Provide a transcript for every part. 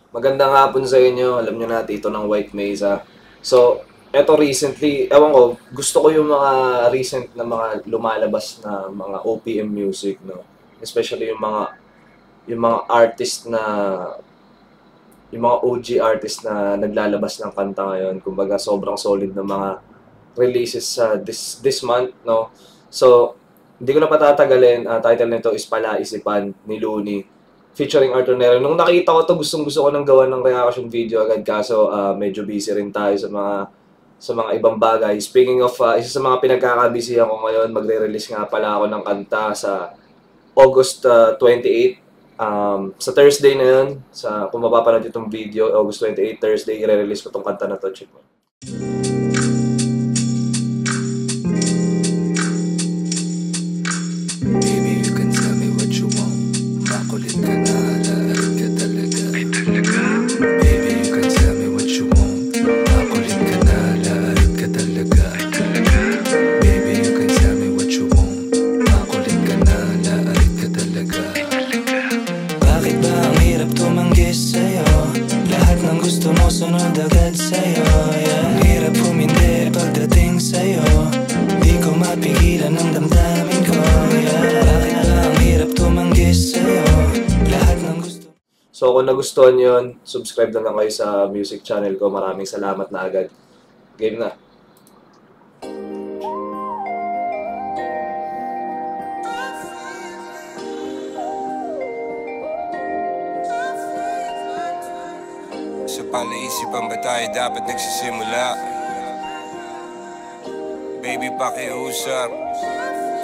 Magandang hapon sa inyo. Alam nyo na, Tito ng White Mesa. So, eto recently, ewan ko, gusto ko yung mga recent na mga lumalabas na mga OPM music, no? Especially yung mga artist na yung mga OG artist na naglalabas ng kanta ngayon. Kumbaga, sobrang solid na mga releases sa this month, no? So, hindi ko na patatagalin. Title nito is Palaisipan ni Looney featuring Arthur Nero. Nung nakita ko to, gustong-gusto ko nang gawa ng reaction video agad kaso medyo busy rin tayo sa mga ibang bagay. Speaking of, isa sa mga pinagkakabisihan ko ngayon, magre-release nga pala ako ng kanta sa August 28. Sa Thursday na yun, kung mapapanood itong video, August 28, Thursday, i-release ko itong kanta na to. Check mo. Baby, you can tell me what you want. Makulit ka na, lahat ka talaga. Ay talaga. Baby, you can tell me what you want. Makulit ka na, lahat ka talaga. Ay talaga. Baby, you can tell me what you want. Makulit ka na, lahat ka talaga. Ay talaga. Bakit ba ang hirap tumanggi sa'yo? Lahat ng gusto mo sunod agad sa'yo, yeah. Ang hirap humindi pagdating sa'yo. Di ko mapigilan ang damdamin ko, yeah. Bakit ba ang hirap tumanggi sa'yo? Lahat ng gusto. So kung nagustuhan yun, subscribe na lang kayo sa music channel ko. Maraming salamat na agad. Game na. Sa panaisipan ba tayo dapat nagsisimula? Baby, pakiusap.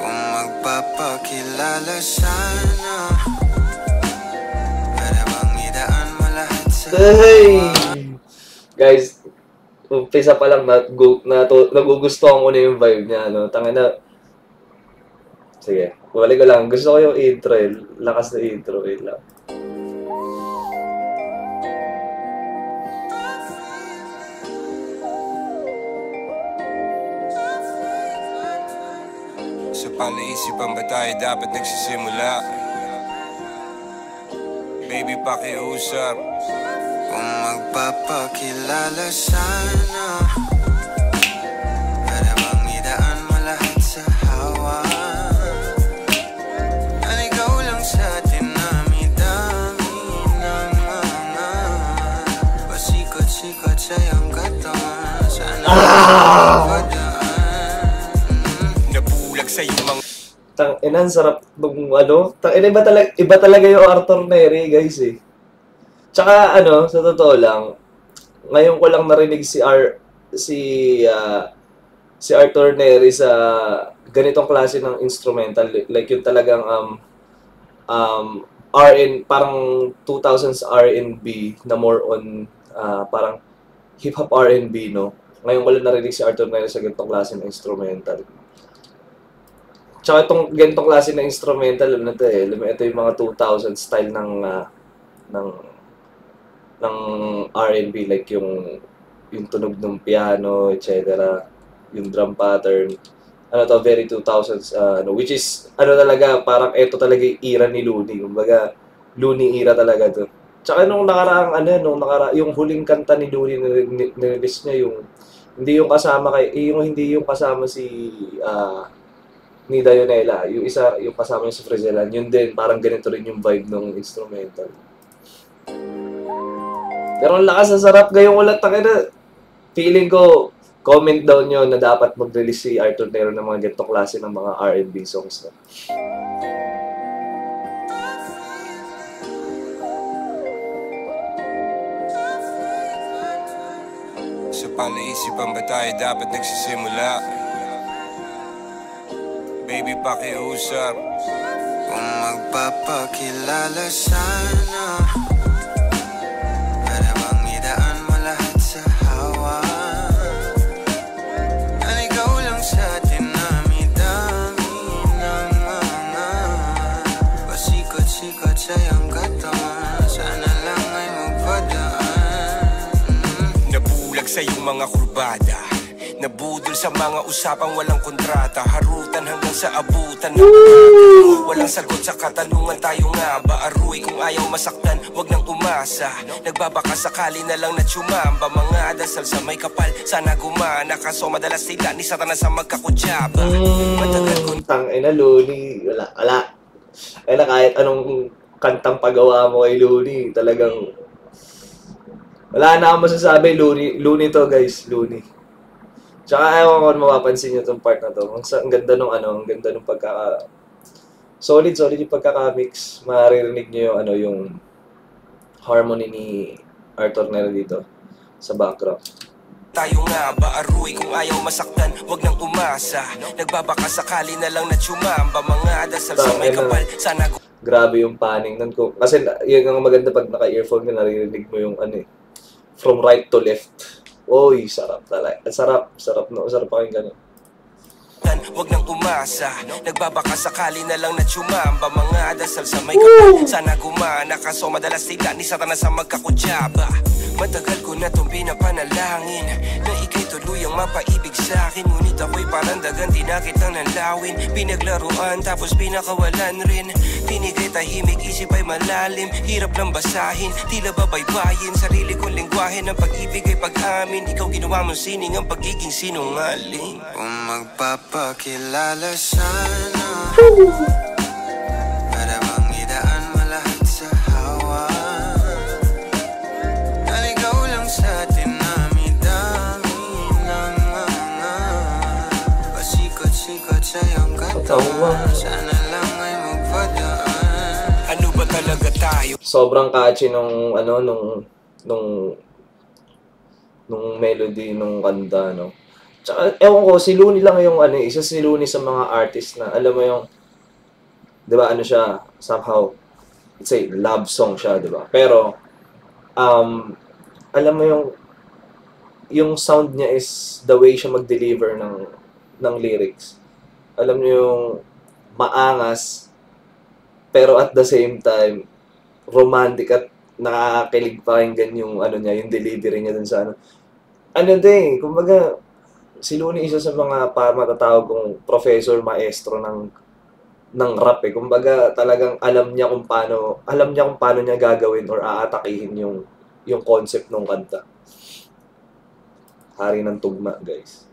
Kung magpapakilala sana, para bang idaan mo lahat sa Hey! Guys, umpisa pa lang nagugustuhan ko na yung vibe niya, no? Tangina. Sige, balik ko lang. Gusto ko yung intro, eh. Lakas na intro, eh lang. Sa panaisipan ba tayo dapat nagsisimula? Baby, pakiusap. Kung magpapakilala sana, para bang idaan mo lahat sa hawa. At ikaw lang sa atin dami-dami ng mga pasikot-sikot sa iyong katawan. Sana nabulag sa iyong mga Tang sarap nung ano. Iba talaga yung Arthur Neri, guys, eh. Tsaka sa totoo lang, ngayon ko lang narinig si Arthur Neri sa ganitong klase ng instrumental, like yung talagang parang 2000s R&B na more on parang hip hop R&B, no. Ngayon ko lang narinig si Arthur Neri sa ganitong klase ng instrumental. Tsaka itong ganitong klase ng instrumental, ito yung mga 2000 style ng R&B, like yung tunog ng piano, etc. Yung drum pattern. Very 2000s, which is, talaga, parang ito talaga yung era ni Looney. Kumbaga, Looney era talaga to. Tsaka nung yung huling kanta ni Looney, nirelease niya hindi yung kasama si, ni Dionela, yung kasama niya sa Frizelan, yun din, parang ganito rin yung vibe ng instrumental. Pero ang lakas, ang sarap. Ngayong ulat, feeling ko, comment down nyo na dapat mag-release si Arthur Nero ng mga ganitong klase ng mga R&B songs. sa panaisipan ba tayo dapat nagsisimula? Baby, pakiusap. Kung magpapakilala sana, para bang idaan mo lahat sa hawa. At ikaw lang sa atin dami-dami ng mga pasikot-sikot sa iyong katawan. Sana lang ay magpadaan. Nabulag sa iyong mga kurbada, Nabudol sa mga usapang walang kontrata, harutan hanggang sa abutan ng pagkakataon. Walang sagot sa katanungan, tayo nga ba aruy? Kung ayaw masaktan, wag nang umasa. Nagbabaka sakali na lang na tsumamba. Mga dasal sa may kapal, sana gumana. Kaso madalas sila ni Satanas sa magkakudyaba. Matagal ko Tangina, Looney. Wala. Kahit anong kantang pagawa mo kay Looney, talagang wala na akong masasabi. Looney to, guys. Looney. Tsaka ewan ko kung mapapansin nyo itong part na to. Ang ganda nung ang ganda nung pagkaka... Solid yung pagkaka-mix. Maririnig nyo yung harmony ni Arthur Nero dito sa background. tayo nga ba aruy? Kung ayaw masaktan, wag nang umasa. Nagbabaka sakali na lang na tsumamba. Mga dasal sa may kapal, sana... Grabe yung panning nun. Kasi yun ang maganda pag naka-earphone ka, naririnig mo yung from right to left. Oy, sarap talaga. Sarap pakinggan. Wag nang umasa. Nagbabaka sakali na lang na tsumamba. Mga dasal sa may kapal, sana gumana. Kaso madalas sila ni Satanas sa magkakudyaba. Matagal ko na itong pinapanalangin na ika'y tuluyang mapaibig sa'kin. Ngunit ako'y parang dagan, di na kitang nanlawin. Pinaglaruan tapos pinakawalan rin. Pinigay tahimik, isip ay malalim. Hirap lang basahin, tila babaybayin. Sarili kong lingwahe ng pag-ibig ay pag-amin. Ikaw ginawa mong sining ang pagiging sinungaling. Kung magpapakilala sana, para bang idaan mo lahat sa hawa. Naligaw lang sa dinami-dami ng mga pasikot-sikot sa iyong katawan. Sana lang ay magpadaan. Ano ba talaga tayo? Sobrang catchy nung melody nung kanta, no. Tsaka, ewan ko, si Looney lang yung isa si Looney sa mga artist na, alam mo yung, di ba, siya, somehow, it's a love song siya, di ba? Pero, alam mo yung sound niya is the way siya mag-deliver ng lyrics. Alam niyo yung maangas, pero at the same time, romantic at nakakakilig pakinggan yung niya, yung delivery niya dun sa kumbaga, si Looney isa sa mga matatawag kong professor, maestro ng rap eh. Kumbaga talagang alam niya kung paano niya gagawin or aatakihin yung concept ng kanta. Hari ng tugma, guys.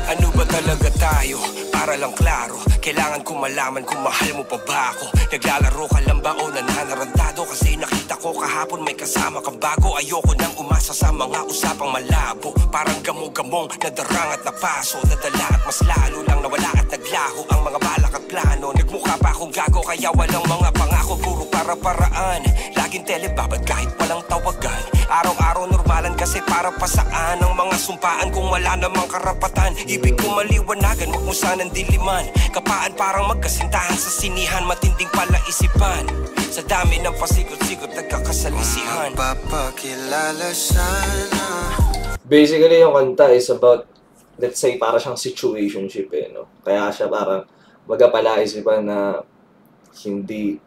Ano ba talaga tayo? Para lang klaro, kailangan ko malaman kung mahal mo pa ba ako. Naglalaro ka lang ba o nananarantado? Kasi nakita ko kahapon may kasama kang bago. Ayoko nang umasa sa mga usapang malabo. Parang gamo-gamong nadarang at napaso. Nadala at mas lalo lang nawala at naglaho ang mga balak at plano. Nagmukha pa akong gago kaya walang mga pangako. Puro para-paraan, laging telebabad kahit walang tawagan. Araw-araw normalan kasi para pa saan ang mga sumpaan kung wala namang karapatan. Ibig ko maliwanagan, wag mo sanang diliman. Kapaan parang magkasintahan sa sinihan. Matinding palaisipan, sa dami ng pasikot-sikot nagkakasalisihan. Magpapakilala sana. Basically, yung kanta is about, let's say, para siyang situationship eh, no? Kaya siya parang magpapalaisipan na hindi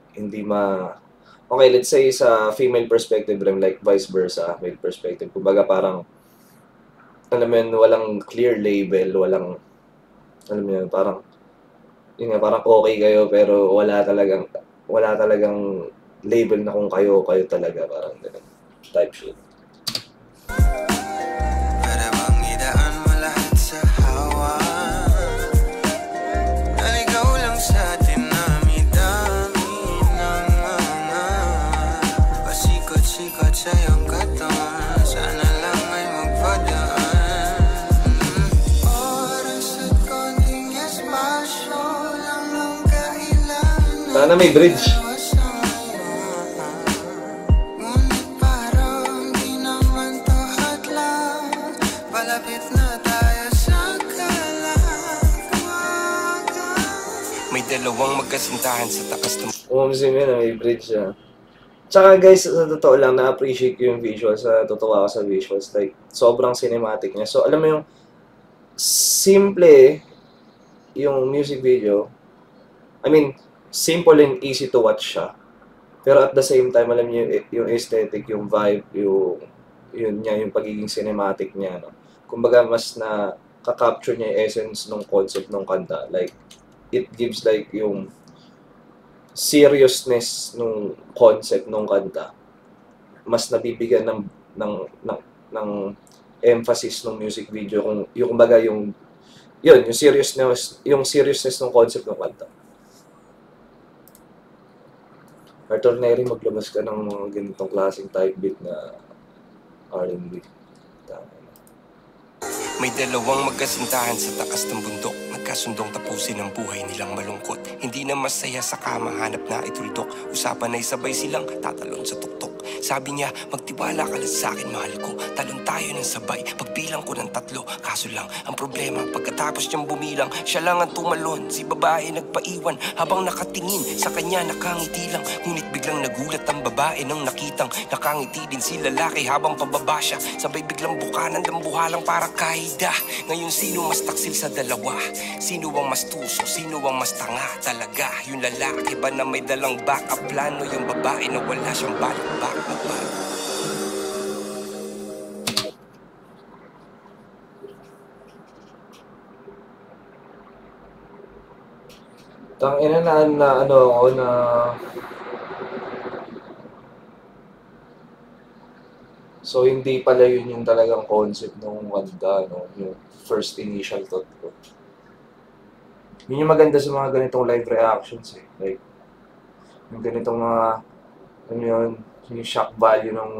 okay, let's say sa female perspective rin, like vice versa, male perspective. Kumbaga parang, alam mo yun, walang clear label, alam mo yun, parang, yun nga, parang okay kayo, pero wala talagang label na kung kayo talaga, parang ganun, type shit. Para bang idaan mo lahat sa hawa. Naligaw lang sa dinami-dami ng mga pasikot-sikot sa iyong katawan. Sana lang ay magpadaan. Oras at konting espasyo lang ang kailangan. Sana may bridge. Ngunit parang di naman to hadlang. Palapit na tayo sa kalagwagan. May dalawang magkasintahan sa takas ng Umamsim yun, may bridge siya. Tsaka guys, sa totoo lang, na-appreciate ko yung visuals. Natutuwa ako sa visuals. Like, sobrang cinematic niya. So, alam mo yung simple yung music video. I mean, simple and easy to watch siya. Pero at the same time, alam niyo yung aesthetic, yung vibe, yung pagiging cinematic niya. No? kumbaga mas na ka-capture niya yung essence ng concept ng kanta. Like, it gives like yung seriousness ng concept ng kanta. Mas nabibigyan ng emphasis ng music video kung yung kumbaga yung seriousness ng concept ng kanta. Arthur Neri, maglabas ka ng mga ganitong klaseng type beat na R&B. May dalawang magkasintahan sa taas ng bundok. Nagkasundong tapusin ang buhay nilang malungkot. Hindi na masaya sa kama, hanap na ituldok. Usapan ay sabay silang tatalon sa tuktok. Sabi niya, magtiwala ka lang sa akin, mahal ko. Talon tayo ng sabay, pagbilang ko ng 3. Kaso lang, ang problema, pagkatapos niyang bumilang, siya lang ang tumalon. Si babae nagpaiwan, habang nakatingin sa kanya nakangiti lang. Ngunit biglang nagulat ang babae nang nakitang nakangiti din si lalaki habang pababa siya. Sabay biglang bukanan ng buhalang para kaida. Ngayon sino mas taksil sa dalawa? Sino ang mas tuso? Sino ang mas tanga talaga? Yung lalaki ba na may dalang backup plano? Yung babae na wala siyang backup. Tangina na ano ako na so hindi pala yun yung talagang concept ng kanta, no? Yung first initial thought ko. Yun yung maganda sa mga ganitong live reactions eh. Like, yung ganitong mga, ano yun, yung shock value ng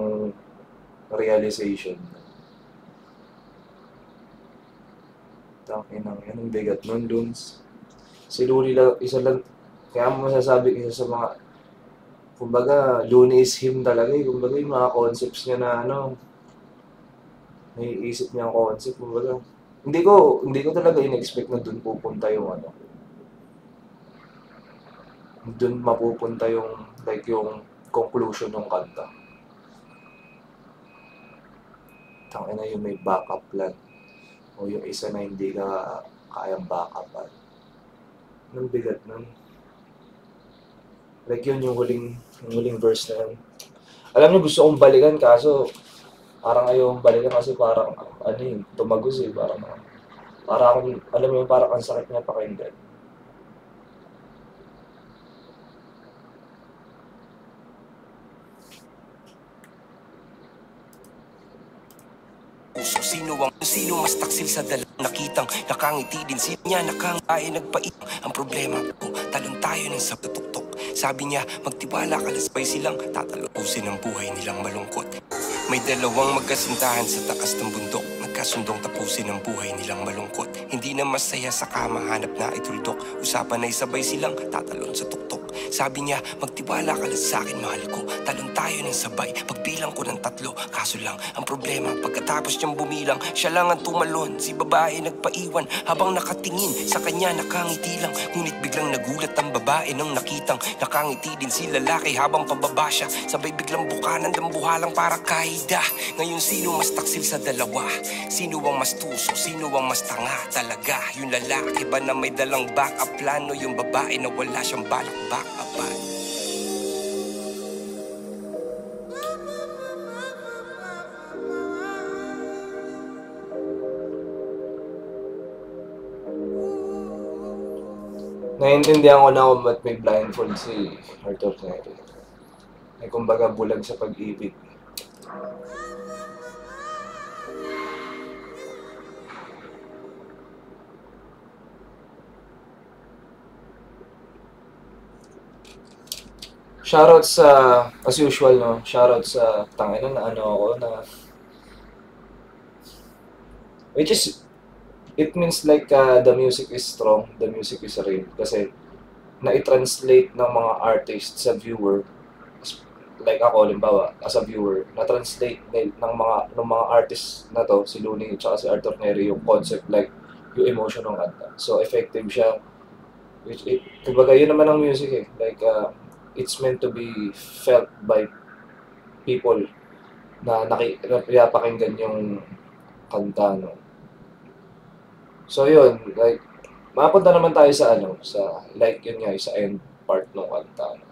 realization. Tangina, yan ang bigat nun, Dunes. Si Looney lang, isa lang, kaya mo masasabi isa sa mga, kumbaga, Looney is him talaga eh. Kumbaga, yung mga concepts niya na ano, naiisip niya ang concept, kumbaga. Hindi ko talaga in-expect na dun pupunta yung ano. Dun mapupunta yung, like yung conclusion ng kanta. Tangina yung may backup plan. O yung isa na hindi ka kayang backupan. Anong bigat nun? Like yun, yung huling verse na yun. Alam niyo, gusto kong balikan kaso parang ayaw balikan kasi parang ano yun, tumagos eh. Parang akong, alam mo yun, parang ang sakit niya pakinggan. Sino mas taksil sa dalang nakitang nakangiti din si niya nakangay nagpaiyak. Ang problema ko, talon tayo ng sa tutuktok. Sabi niya, magtiwala ka lang sabay silang tatalosin ang buhay nilang malungkot. May dalawang magkasintahan sa taas ng bundok. Nagkasundong tapusin ang buhay nilang malungkot. Hindi na masaya sa kama, hanap na ituldok. Usapan ay sabay silang tatalon sa tuktok. Sabi niya, magtiwala ka lang sa akin, mahal ko. Talon tayo ng sabay, pagbilang ko ng 3. Kaso lang, ang problema, pagkatapos niyang bumilang, siya lang ang tumalon. Si babae nagpaiwan, habang nakatingin sa kanya nakangiti lang. Ngunit biglang nagulat ang babae nang nakitang nakangiti din si lalaki habang pababa siya. Sabay biglang bukanan ng buhalang para kaida. Ngayon sino mas taksil sa dalawa? Sino ang mas tuso? Sino ang mas tanga talaga? Yung lalaki ba na may dalang backup plano? Yung babae na wala siyang backupan. Naiintindihan ko na kung ba't may blindfold si Arthur Neri. Ay kumbaga bulag sa pag-ibig. Shoutout sa, as usual, no? Shoutout sa tangina na ano ako na, which is, it means like the music is strong, the music is real. Kasi, na-translate ng mga artists sa viewer, like ako, limbawa, as a viewer, na-translate ng mga artists na to, si Looney at si Arthur Neri, yung concept, like, yung emotion ng kanta. So, effective siya. Which, kumbaga, yun naman ang music eh. Like, it's meant to be felt by people na napapakinggan yung kanta, no? So yun, like, mapunta naman tayo sa sa, like yun nga, sa end part ng kanta. No?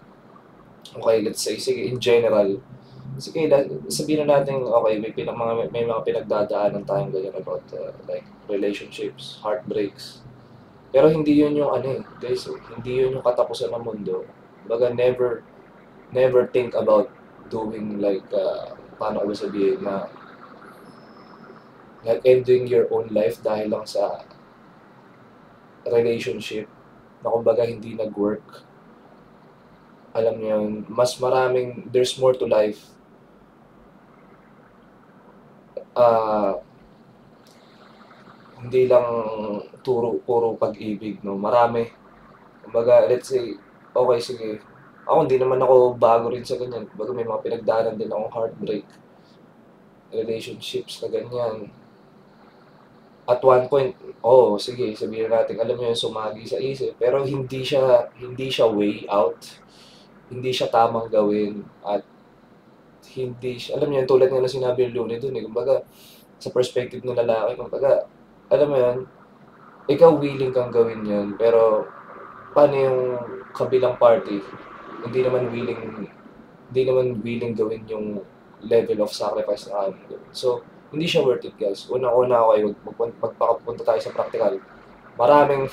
Okay, let's say, sige, in general, sige, sabihin na natin, okay, may mga pinagdadaanan tayong ganyan about like relationships, heartbreaks. Pero hindi yun yung ano guys, hindi yun yung katapusan ng mundo. Baga never think about doing like, paano ko ba sabihin na, like ending your own life dahil lang sa relationship na kumbaga hindi nag-work. Alam niyo yun, there's more to life. Hindi lang puro pag-ibig, no? Marami. Kumbaga, let's say, okay, sige. Ako, hindi naman ako bago rin sa ganyan. Kumbaga, may mga pinagdaanan din akong heartbreak. Relationships na ganyan. At one point, sige, sabihin natin, alam mo yung sumagi sa isip. Pero hindi siya way out. Hindi siya tamang gawin. At alam niyo, tulad nga na sinabi yung Luni dun kumbaga, sa perspective ng lalaki, kumbaga, alam mo yun, ikaw willing kang gawin yun, pero paano yung kabilang party, hindi naman willing gawin yung level of sacrifice na kami. So, hindi siya worth it, guys. Unang-una kayo, magpapunta tayo sa practical. Maraming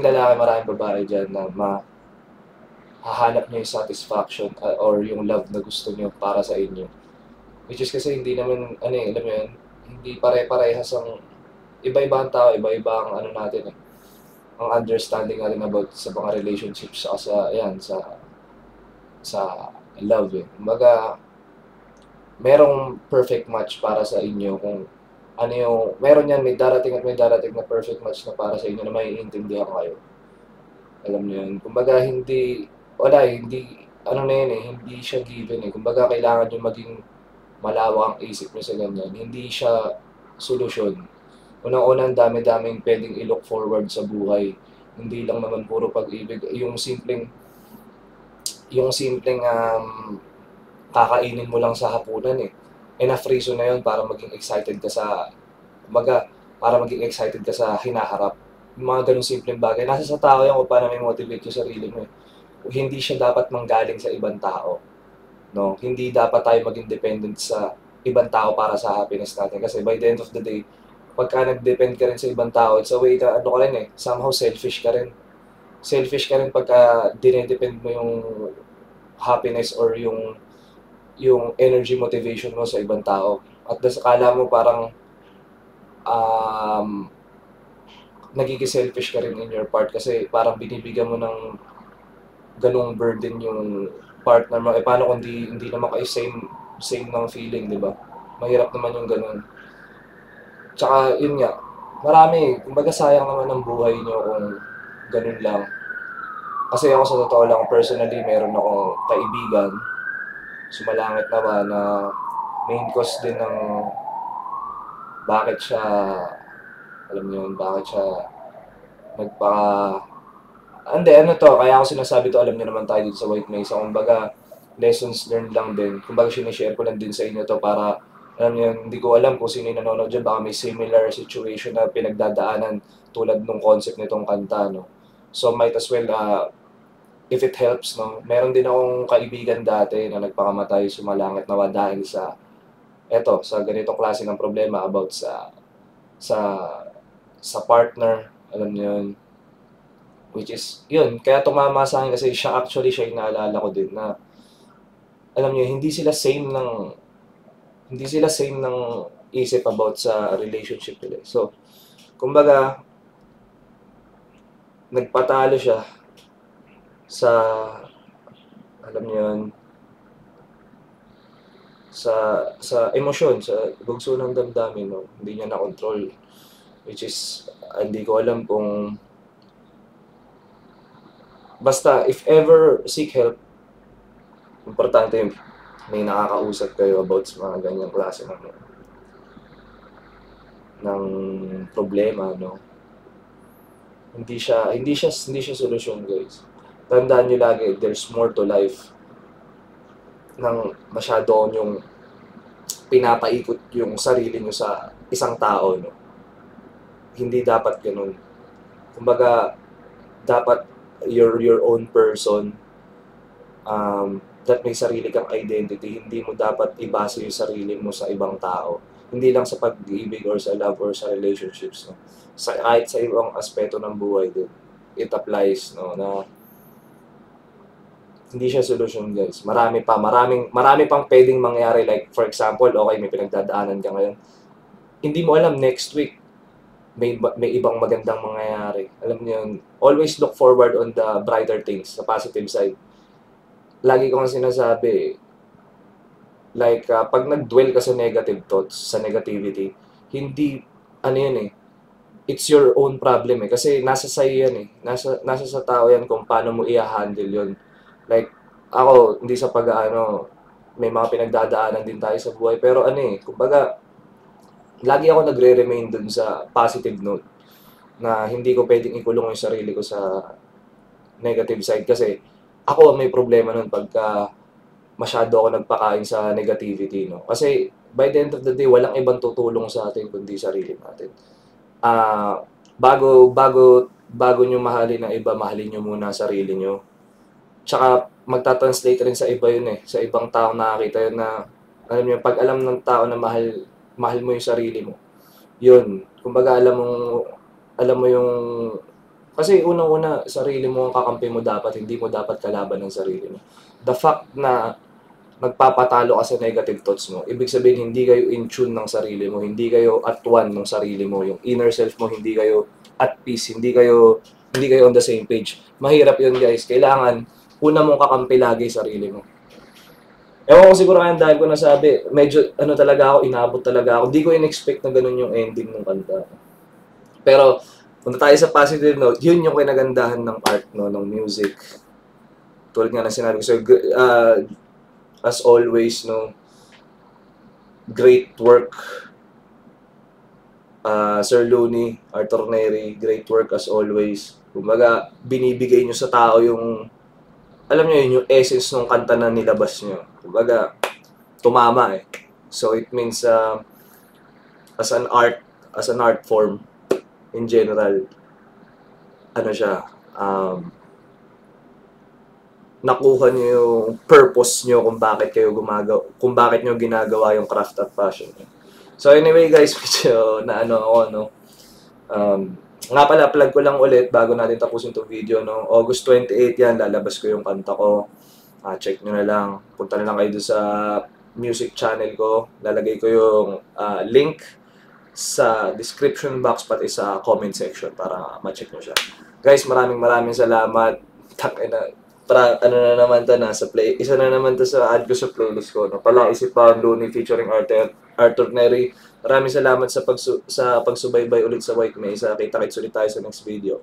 lalaki, maraming babae dyan na hahanap niyo yung satisfaction or yung love na gusto niyo para sa inyo. Which is kasi hindi naman, alam mo yun, hindi pare-parehas ang iba-iba ang tao, iba-iba ang natin ang understanding natin about sa mga relationships sa love Kumbaga, merong perfect match para sa inyo kung meron yan, may darating na perfect match na para sa inyo na maiintindihan kayo. Alam niyo yun. Kumbaga, hindi siya given Kumbaga, kailangan nyo maging malawak ang isip nyo sa ganyan. Hindi siya solusyon. Unang-unang dami-daming pwedeng i-look forward sa buhay. Hindi lang naman puro pag-ibig. Yung simpleng kakainin mo lang sa hapunan enough reason na yun para maging excited ka sa hinaharap. Yung mga ganung simpleng bagay. Nasa sa tao yan kung paano may motivate yung sarili mo Hindi siya dapat manggaling sa ibang tao. No? Hindi dapat tayo maging dependent sa ibang tao para sa happiness natin. Kasi by the end of the day, pagka nag-depend ka rin sa ibang tao, it's a way na ka rin somehow selfish ka rin. Selfish ka rin pagka dinedepend mo yung happiness or yung energy motivation mo sa ibang tao. At akala mo parang nagiging selfish ka rin in your part kasi parang binibigyan mo ng ganung burden yung partner mo. Paano kung hindi naman kayo same ng feeling, di ba? Mahirap naman yung ganun. Tsaka, yun nga, marami. Kumbaga, sayang naman ang buhay nyo kung ganun lang. Kasi ako sa totoo lang, personally, meron akong kaibigan, sumalangit naman na main cause din ng bakit siya kaya ako sinasabi to, alam niyo naman tayo dito sa White Mesa, kumbaga, lessons learned lang din. Kumbaga, sinishare ko lang din sa inyo to para, alam niyo, hindi ko alam kung sino yung nanonood dyan, baka may similar situation na pinagdadaanan tulad nung concept nitong kanta, no? So, might as well, if it helps, no? Meron din akong kaibigan dati na nagpakamatay, sumalangit nawa dahil sa ganitong klase ng problema about sa partner, alam niyo yun. Which is, yun, kaya tumama sa akin kasi siya yung naalala ko din na, alam niyo, hindi sila same ng isip about sa relationship nila. So, kumbaga, nagpatalo siya sa, alam niyo yun, sa emosyon, sa bugso ng damdamin, no? Hindi niya na-control. Which is, hindi ko alam kung basta, if ever seek help, importante may nakakausap kayo about sa mga ganyang klase ng problema, no? Hindi siya solusyon, guys. Tandaan niyo lagi, there's more to life. Nang masyado yung pinapaikot yung sarili niyo sa isang tao, no? Hindi dapat ganun. Kumbaga, dapat you're your own person. that may sarili kang identity. Hindi mo dapat ibase yung sarili mo sa ibang tao. Hindi lang sa pag-ibig or sa love or sa relationships. No? Kahit sa ibang aspeto ng buhay din. It applies, no, na hindi siya solution, guys. Marami pang pwedeng mangyari. Like, for example, okay, may pinagdadaanan ka ngayon. Hindi mo alam, next week, may ibang magandang mangyayari. Alam niyo yun, always look forward on the brighter things, sa positive side. Lagi ko nga sinasabi, like, pag nag-dwell ka sa negative thoughts, sa negativity, hindi, ano yun eh, it's your own problem eh. Kasi nasa sa'yo yan eh. Nasa sa tao yan kung paano mo i-handle yun. Like, ako, hindi sa may mga pinagdadaanan din tayo sa buhay. Pero ano eh, kumbaga, lagi ako nagre-remain dun sa positive note na hindi ko pwedeng ikulong yung sarili ko sa negative side kasi ako may problema nun pagka masyado ako nagpakain sa negativity, no? Kasi by the end of the day, walang ibang tutulong sa atin kundi sarili natin. Bago nyo mahalin na iba, mahalin nyo muna sarili nyo. Tsaka magta-translate rin sa iba yun eh. Sa ibang tao nakakita yun na, alam nyo, pag alam ng tao na mahal mo yung sarili mo. Yun. Kumbaga alam mo yung, kasi unang-una, sarili mo ang kakampi mo dapat, hindi mo dapat kalaban ng sarili mo. The fact na nagpapatalo ka sa negative thoughts mo, ibig sabihin hindi kayo in tune ng sarili mo, hindi kayo at one ng sarili mo, yung inner self mo, hindi kayo at peace, hindi kayo on the same page. Mahirap yun, guys. Kailangan, una mong kakampi lagi sarili mo. Ewan ko siguro kaya dahil ko nasabi, medyo talaga ako, inabot talaga ako. Hindi ko in-expect na ganun yung ending ng kanta. Pero, punta tayo sa positive note, yun yung kinagandahan ng art, no, ng music. Tulad nga na sinabi ko, so, as always, no, great work. Sir Looney, Arthur Neri, great work as always. Kumbaga, binibigay nyo sa tao yung, alam nyo yun, yung essence ng kanta na nilabas nyo. Kumbaga, tumama eh. So, it means, as an art form, in general, nakuha nyo yung purpose nyo kung bakit nyo ginagawa yung craft at passion. So anyway guys, medyo nga pala, plug ko lang ulit bago natin tapusin itong video, no? August 28 yan, lalabas ko yung kanta ko. Check nyo na lang. Punta na lang kayo doon sa music channel ko. Lalagay ko yung link sa description box pati sa comment section para ma-check nyo siya. Guys, maraming salamat. Na naman to, isa na naman to sa add ko sa playlist ko, no? Palaisipan Looney featuring Arthur Neri. Maraming salamat sa pagsubaybay ulit sa White Mesa. Kita-kits ulit tayo sa next video.